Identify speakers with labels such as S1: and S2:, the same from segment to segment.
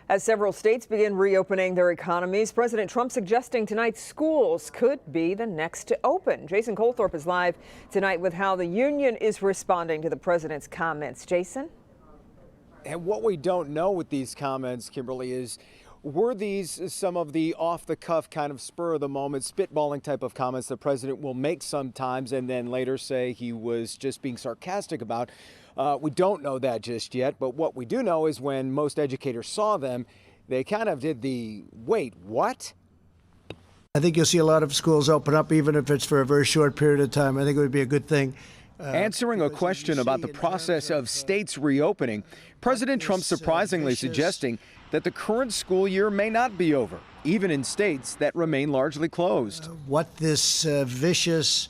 S1: As several states begin reopening their economies, President Trump suggesting tonight schools could be the next to open. Jason Colthorpe is live tonight with how the union is responding to the president's comments. Jason?
S2: And what we don't know with these comments, Kimberly, is were these some of the off-the-cuff kind of spur-of-the-moment spitballing type of comments the president will make sometimes and then later say he was just being sarcastic about? We don't know that just yet, but what we do know is when most educators saw them, they kind of did the, wait, what?
S3: I think you'll see a lot of schools open up, even if it's for a very short period of time. I think it would be a good thing.
S2: Answering a question about the process of states reopening, President Trump surprisingly suggesting that the current school year may not be over, even in states that remain largely closed.
S3: What this vicious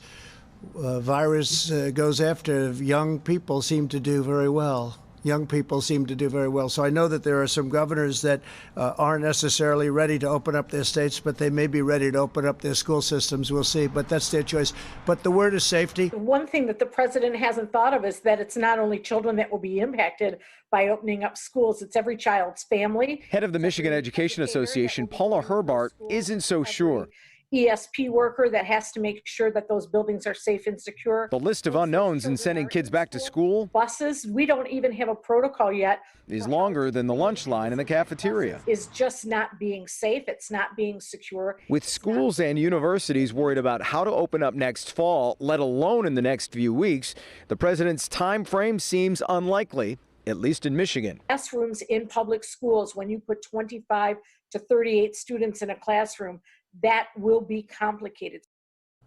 S3: virus goes after, young people seem to do very well. Young people seem to do very well. So I know that there are some governors that aren't necessarily ready to open up their states, but they may be ready to open up their school systems. We'll see, but that's their choice. But the word is safety.
S4: One thing that the president hasn't thought of is that it's not only children that will be impacted by opening up schools, it's every child's family.
S2: Head of the Michigan Education Association, Paula Herbart, isn't so sure.
S4: ESP worker that has to make sure that those buildings are safe and secure.
S2: The list of unknowns in sending kids back to school,
S4: buses, we don't even have a protocol yet,
S2: is longer than the lunch line in the cafeteria.
S4: Is just not being safe. It's not being secure.
S2: With schools and universities worried about how to open up next fall, let alone in the next few weeks, the president's time frame seems unlikely, at least in Michigan.
S4: Classrooms in public schools, when you put 25 to 38 students in a classroom, that will be complicated.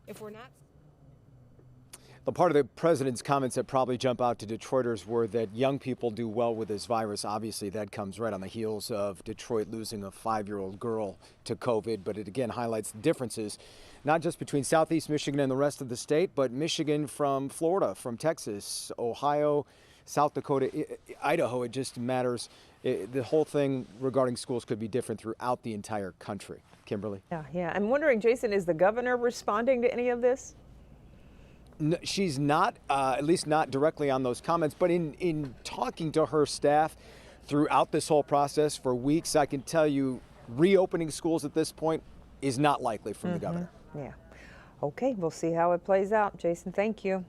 S1: If we're not.
S2: The part of the president's comments that probably jump out to Detroiters were that young people do well with this virus. Obviously, that comes right on the heels of Detroit losing a 5-year-old girl to COVID. But it again highlights the differences, not just between Southeast Michigan and the rest of the state, but Michigan from Florida, from Texas, Ohio, South Dakota, Idaho. It just matters. The whole thing regarding schools could be different throughout the entire country. Kimberly?
S1: Yeah. I'm wondering, Jason, is the governor responding to any of this?
S2: No, she's not, at least not directly on those comments, but in talking to her staff throughout this whole process for weeks, I can tell you reopening schools at this point is not likely from the governor.
S1: Yeah. Okay, we'll see how it plays out. Jason, thank you.